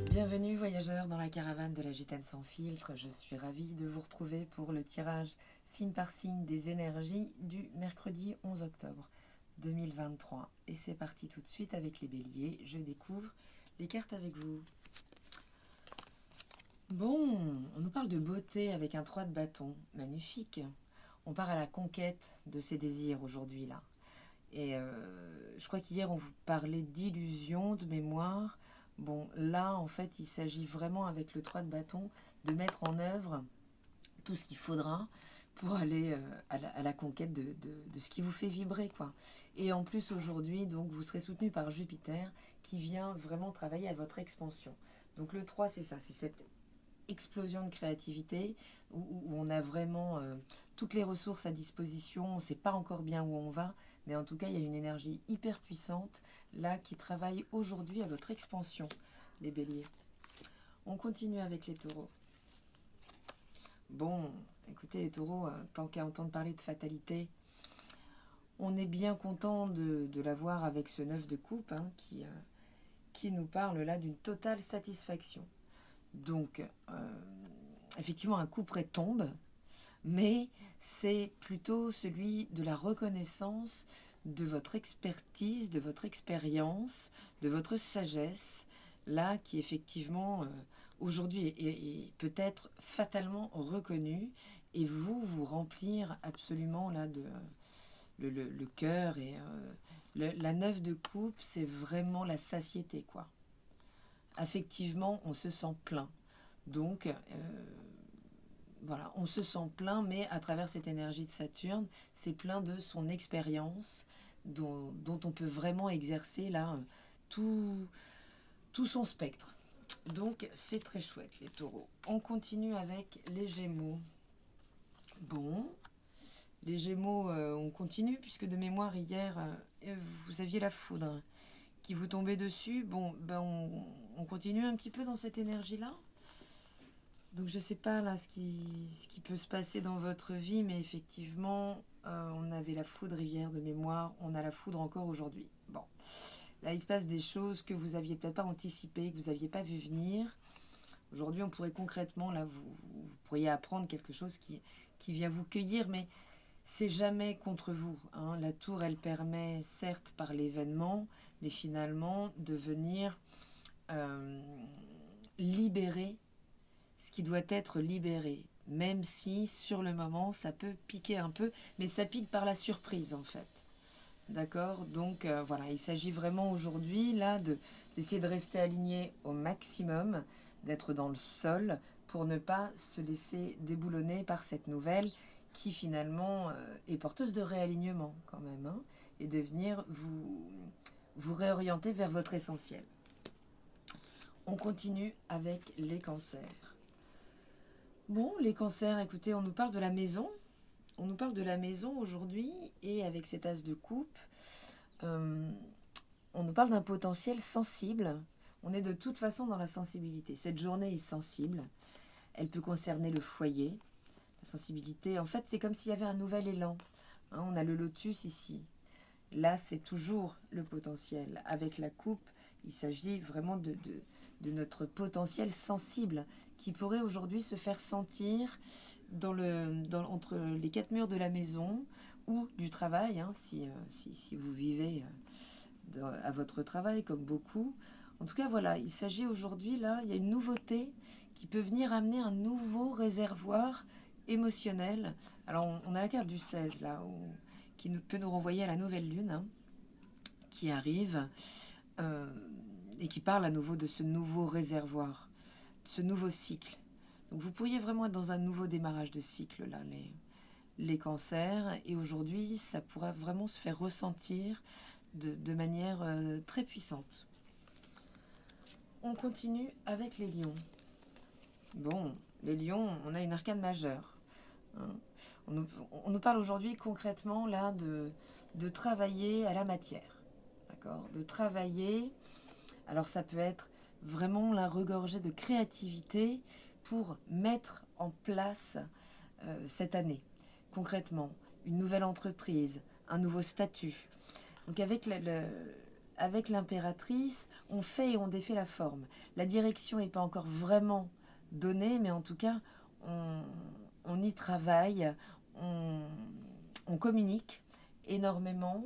Bienvenue voyageurs dans la caravane de la Gitane sans filtre, je suis ravie de vous retrouver pour le tirage signe par signe des énergies du mercredi 11 octobre 2023. Et c'est parti tout de suite avec les béliers, je découvre les cartes avec vous. Bon, on nous parle de beauté avec un 3 de bâton, magnifique. On part à la conquête de ses désirs aujourd'hui là. Et je crois qu'hier on vous parlait d'illusion, de mémoire. Bon, là en fait il s'agit vraiment avec le 3 de bâton de mettre en œuvre tout ce qu'il faudra pour aller à la conquête de ce qui vous fait vibrer, quoi. Et en plus aujourd'hui, donc vous serez soutenu par Jupiter qui vient vraiment travailler à votre expansion. Donc le 3 c'est ça, c'est cette explosion de créativité où on a vraiment toutes les ressources à disposition, on ne sait pas encore bien où on va, mais en tout cas il y a une énergie hyper puissante là qui travaille aujourd'hui à votre expansion, les béliers. On continue avec les taureaux. Bon, écoutez les taureaux, tant qu'à entendre parler de fatalité, on est bien content de l'avoir avec ce 9 de coupe qui nous parle là d'une totale satisfaction. Donc, effectivement, un coup près tombe, mais c'est plutôt celui de la reconnaissance de votre expertise, de votre expérience, de votre sagesse, là, qui effectivement, aujourd'hui, est peut-être fatalement reconnu, et vous remplir absolument là de le cœur. Et la 9 de coupe, c'est vraiment la satiété, quoi. Affectivement, on se sent plein. Donc, voilà, on se sent plein, mais à travers cette énergie de Saturne, c'est plein de son expérience dont on peut vraiment exercer là tout son spectre. Donc, c'est très chouette, les taureaux. On continue avec les gémeaux. Bon, les gémeaux, on continue, puisque de mémoire, hier, vous aviez la foudre qui vous tombait dessus. Bon, ben on continue un petit peu dans cette énergie-là. Donc je sais pas là ce qui peut se passer dans votre vie, mais effectivement, on avait la foudre hier de mémoire, on a la foudre encore aujourd'hui. Bon, là il se passe des choses que vous aviez peut-être pas anticipées, que vous aviez pas vu venir. Aujourd'hui, on pourrait concrètement, là, vous pourriez apprendre quelque chose qui vient vous cueillir, mais c'est jamais contre vous, hein. La tour, elle permet, certes, par l'événement, mais finalement, de venir libérer ce qui doit être libéré. Même si, sur le moment, ça peut piquer un peu, mais ça pique par la surprise, en fait. D'accord? Donc, voilà, il s'agit vraiment aujourd'hui, là, d'essayer de rester aligné au maximum, d'être dans le sol, pour ne pas se laisser déboulonner par cette nouvelle qui finalement est porteuse de réalignement quand même, hein, et de venir vous réorienter vers votre essentiel. On continue avec les cancers. Bon, les cancers, écoutez, on nous parle de la maison. On nous parle de la maison aujourd'hui, et avec cet as de coupe, on nous parle d'un potentiel sensible. On est de toute façon dans la sensibilité. Cette journée est sensible. Elle peut concerner le foyer. La sensibilité, en fait, c'est comme s'il y avait un nouvel élan. Hein, on a le lotus ici. Là, c'est toujours le potentiel. Avec la coupe, il s'agit vraiment de notre potentiel sensible qui pourrait aujourd'hui se faire sentir entre les quatre murs de la maison ou du travail, hein, si vous vivez à votre travail comme beaucoup. En tout cas, voilà, il s'agit aujourd'hui, là, il y a une nouveauté qui peut venir amener un nouveau réservoir émotionnel. Alors, on a la carte du 16, là, qui peut nous renvoyer à la nouvelle lune, hein, qui arrive, et qui parle à nouveau de ce nouveau réservoir, de ce nouveau cycle. Donc, vous pourriez vraiment être dans un nouveau démarrage de cycle, là, les cancers, et aujourd'hui, ça pourra vraiment se faire ressentir de manière très puissante. On continue avec les lions. Bon, les lions, on a une arcane majeure. Hein. On nous parle aujourd'hui concrètement là de travailler à la matière. D'accord ? De travailler, alors ça peut être vraiment la regorgée de créativité pour mettre en place cette année. Concrètement, une nouvelle entreprise, un nouveau statut, Donc avec l'impératrice, on fait et on défait la forme. La direction n'est pas encore vraiment donnée, mais en tout cas, on y travaille, on, on communique énormément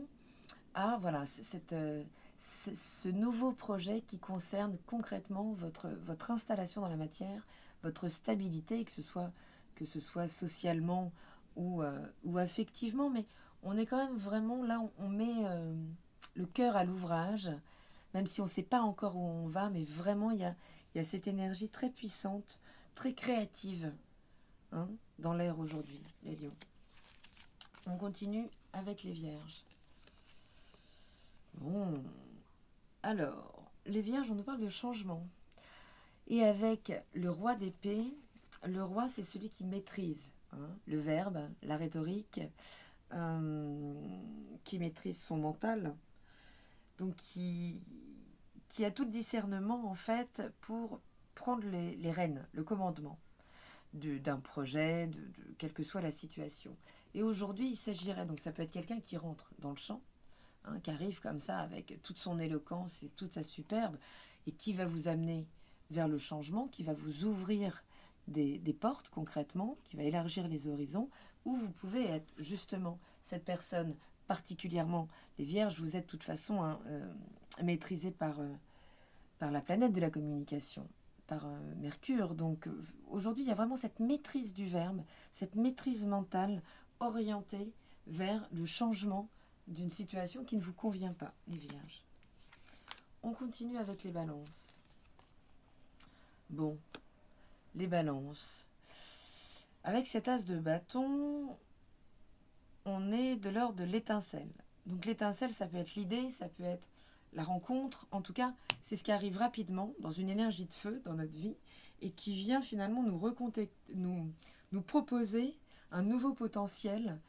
à voilà, ce nouveau projet qui concerne concrètement votre installation dans la matière, votre stabilité, que ce soit socialement ou affectivement, mais on est quand même vraiment là, on met le cœur à l'ouvrage, même si on ne sait pas encore où on va, mais vraiment il y a cette énergie très puissante, très créative hein, dans l'air aujourd'hui, les lions. On continue avec les vierges. Bon, alors, les vierges, on nous parle de changement. Et avec le roi d'épée, le roi, c'est celui qui maîtrise hein, le verbe, la rhétorique, qui maîtrise son mental, donc qui a tout le discernement, en fait, pour prendre les rênes, le commandement d'un projet, de quelle que soit la situation. Et aujourd'hui, il s'agirait, donc ça peut être quelqu'un qui rentre dans le champ, hein, qui arrive comme ça avec toute son éloquence et toute sa superbe, et qui va vous amener vers le changement, qui va vous ouvrir des portes concrètement, qui va élargir les horizons, où vous pouvez être justement cette personne particulièrement, les vierges, vous êtes de toute façon hein, maîtrisés par la planète de la communication, par Mercure. Donc aujourd'hui, il y a vraiment cette maîtrise du verbe, cette maîtrise mentale orientée vers le changement d'une situation qui ne vous convient pas, les vierges. On continue avec les balances. Bon, les balances. Avec cet as de bâton, on est de l'ordre de l'étincelle. Donc l'étincelle, ça peut être l'idée, ça peut être la rencontre. En tout cas, c'est ce qui arrive rapidement dans une énergie de feu dans notre vie et qui vient finalement nous proposer un nouveau potentiel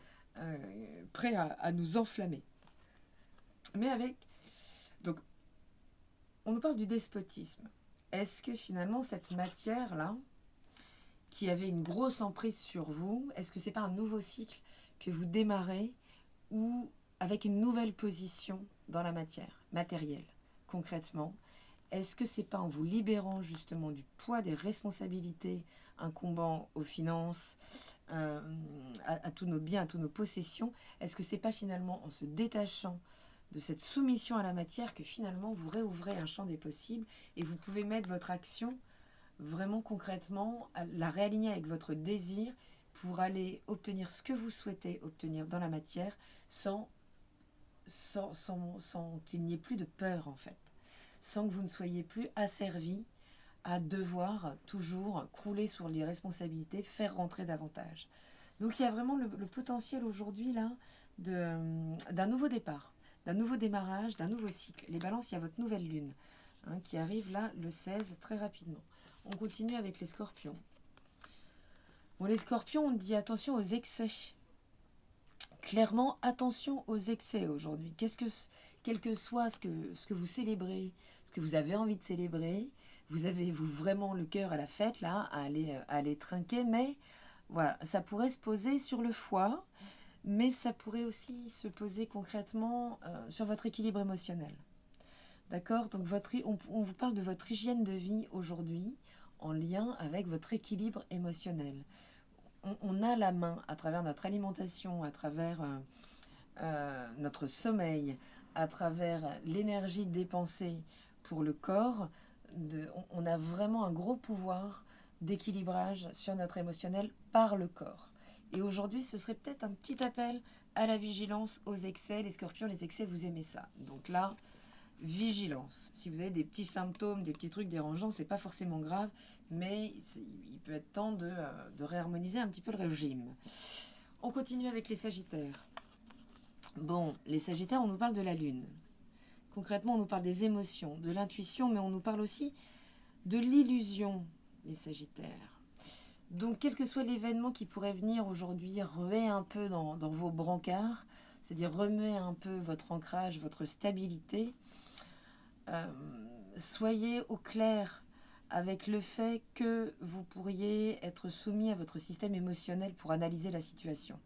prêt à nous enflammer. Mais avec... Donc, on nous parle du despotisme. Est-ce que finalement cette matière-là, qui avait une grosse emprise sur vous, est-ce que c'est pas un nouveau cycle que vous démarrez ou avec une nouvelle position dans la matière matérielle, concrètement? Est-ce que c'est pas en vous libérant justement du poids des responsabilités incombant aux finances, à tous nos biens, à toutes nos possessions, est-ce que c'est pas finalement en se détachant de cette soumission à la matière que finalement vous réouvrez un champ des possibles et vous pouvez mettre votre action vraiment concrètement, la réaligner avec votre désir pour aller obtenir ce que vous souhaitez obtenir dans la matière sans qu'il n'y ait plus de peur en fait, sans que vous ne soyez plus asservi à devoir toujours crouler sur les responsabilités, faire rentrer davantage. Donc il y a vraiment le potentiel aujourd'hui là d'un nouveau départ, d'un nouveau démarrage, d'un nouveau cycle. Les balances, il y a votre nouvelle lune hein, qui arrive là le 16 très rapidement. On continue avec les scorpions. Bon, les scorpions, on dit attention aux excès. Clairement, attention aux excès aujourd'hui. Quel que soit ce que vous célébrez, ce que vous avez envie de célébrer, vous avez vraiment le cœur à la fête, là, à aller trinquer, mais voilà, ça pourrait se poser sur le foie, mais ça pourrait aussi se poser concrètement sur votre équilibre émotionnel. D'accord? Donc on vous parle de votre hygiène de vie aujourd'hui en lien avec votre équilibre émotionnel. On a la main à travers notre alimentation, à travers notre sommeil, à travers l'énergie dépensée pour le corps. On a vraiment un gros pouvoir d'équilibrage sur notre émotionnel par le corps. Et aujourd'hui, ce serait peut-être un petit appel à la vigilance, aux excès. Les scorpions, les excès, vous aimez ça. Donc là, vigilance. Si vous avez des petits symptômes, des petits trucs dérangeants, c'est pas forcément grave, mais il peut être temps de réharmoniser un petit peu le régime. On continue avec les sagittaires. Bon, les sagittaires, on nous parle de la lune. Concrètement, on nous parle des émotions, de l'intuition, mais on nous parle aussi de l'illusion, les sagittaires. Donc, quel que soit l'événement qui pourrait venir aujourd'hui, ruer un peu dans vos brancards, c'est-à-dire remuer un peu votre ancrage, votre stabilité, soyez au clair avec le fait que vous pourriez être soumis à votre système émotionnel pour analyser la situation.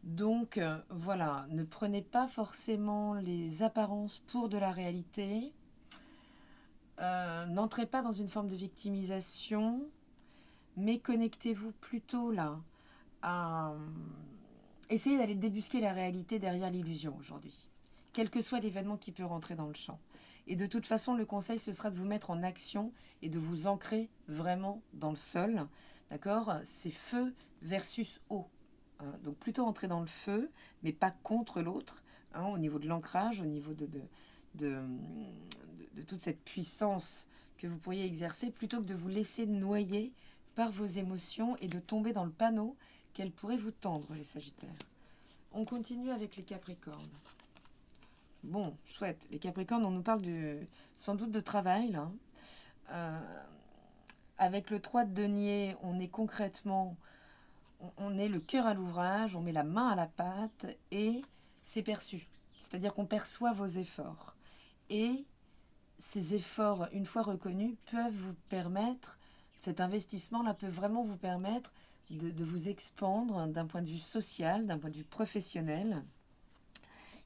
Donc, voilà, ne prenez pas forcément les apparences pour de la réalité. N'entrez pas dans une forme de victimisation, mais connectez-vous plutôt là à essayer d'aller débusquer la réalité derrière l'illusion aujourd'hui, quel que soit l'événement qui peut rentrer dans le champ. Et de toute façon, le conseil, ce sera de vous mettre en action et de vous ancrer vraiment dans le sol. D'accord? C'est feu versus eau. Hein. Donc plutôt entrer dans le feu, mais pas contre l'autre, hein, au niveau de l'ancrage, au niveau de, de toute cette puissance que vous pourriez exercer, plutôt que de vous laisser noyer par vos émotions et de tomber dans le panneau qu'elles pourraient vous tendre, les Sagittaires. On continue avec les Capricornes. Bon, chouette. Les Capricornes, on nous parle sans doute de travail, là. Avec le 3 de denier, on est concrètement, on est le cœur à l'ouvrage, on met la main à la pâte et c'est perçu. C'est-à-dire qu'on perçoit vos efforts. Et ces efforts, une fois reconnus, peuvent vous permettre, cet investissement-là peut vraiment vous permettre de vous expandre d'un point de vue social, d'un point de vue professionnel,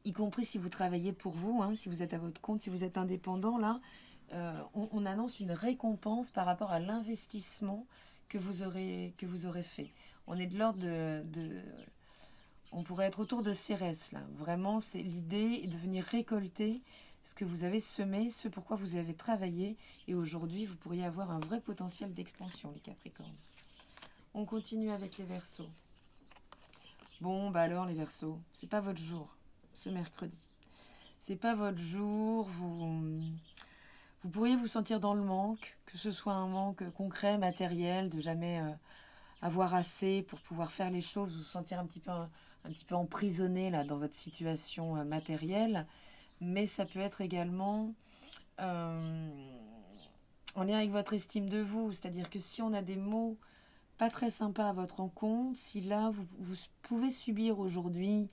y compris si vous travaillez pour vous, hein, si vous êtes à votre compte, si vous êtes indépendant, là, on annonce une récompense par rapport à l'investissement que vous aurez fait. On est de l'ordre on pourrait être autour de Cérès, là. Vraiment, c'est l'idée de venir récolter ce que vous avez semé, ce pourquoi vous avez travaillé. Et aujourd'hui, vous pourriez avoir un vrai potentiel d'expansion, les Capricornes. On continue avec les Verseaux. Bon, bah alors, les Verseaux, c'est pas votre jour, ce mercredi. C'est pas votre jour, vous pourriez vous sentir dans le manque, que ce soit un manque concret, matériel, de jamais avoir assez pour pouvoir faire les choses, vous sentir un petit peu emprisonné là, dans votre situation matérielle. Mais ça peut être également en lien avec votre estime de vous. C'est-à-dire que si on a des mots pas très sympas à votre encontre, si là, vous pouvez subir aujourd'hui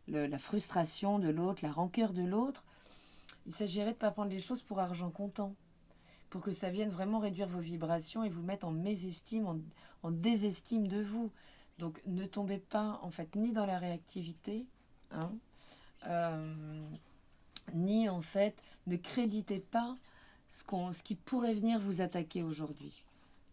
la frustration de l'autre, la rancœur de l'autre, il s'agirait de ne pas prendre les choses pour argent comptant, pour que ça vienne vraiment réduire vos vibrations et vous mettre en mésestime, en désestime de vous. Donc ne tombez pas en fait ni dans la réactivité, hein, ni en fait ne créditez pas ce qui pourrait venir vous attaquer aujourd'hui.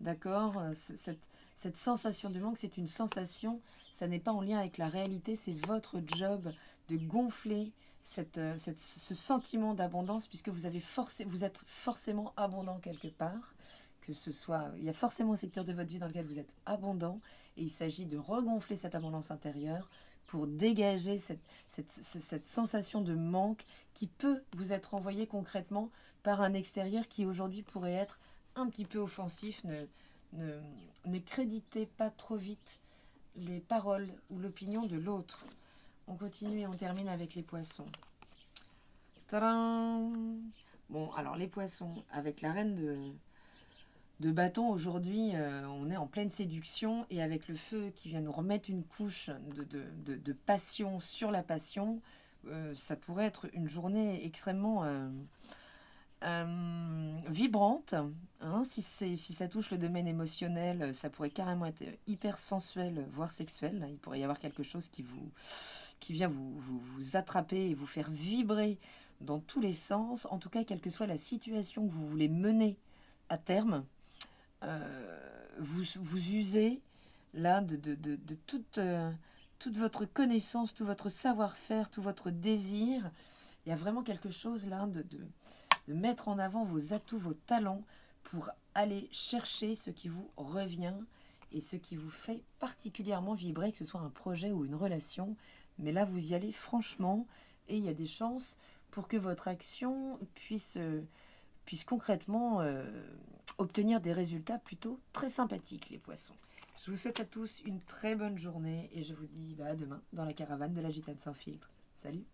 D'accord? Cette sensation de manque, c'est une sensation, ça n'est pas en lien avec la réalité, c'est votre job de gonfler ce sentiment d'abondance, puisque vous êtes forcément abondant quelque part, que ce soit, il y a forcément un secteur de votre vie dans lequel vous êtes abondant, et il s'agit de regonfler cette abondance intérieure pour dégager cette sensation de manque qui peut vous être envoyée concrètement par un extérieur qui aujourd'hui pourrait être un petit peu offensif. Ne créditez pas trop vite les paroles ou l'opinion de l'autre. On continue et on termine avec les poissons. Tadam! Bon, alors les poissons, avec la reine de bâton, aujourd'hui, on est en pleine séduction et avec le feu qui vient nous remettre une couche de passion sur la passion, ça pourrait être une journée extrêmement vibrante, hein, si ça touche le domaine émotionnel, ça pourrait carrément être hyper sensuel, voire sexuel. Il pourrait y avoir quelque chose qui vient vous attraper et vous faire vibrer dans tous les sens. En tout cas, quelle que soit la situation que vous voulez mener à terme, vous usez là de toute votre connaissance, tout votre savoir-faire, tout votre désir. Il y a vraiment quelque chose là de mettre en avant vos atouts, vos talents pour aller chercher ce qui vous revient et ce qui vous fait particulièrement vibrer, que ce soit un projet ou une relation. Mais là, vous y allez franchement et il y a des chances pour que votre action puisse concrètement obtenir des résultats plutôt très sympathiques, les poissons. Je vous souhaite à tous une très bonne journée et je vous dis à demain dans la caravane de la Gitane sans filtre. Salut!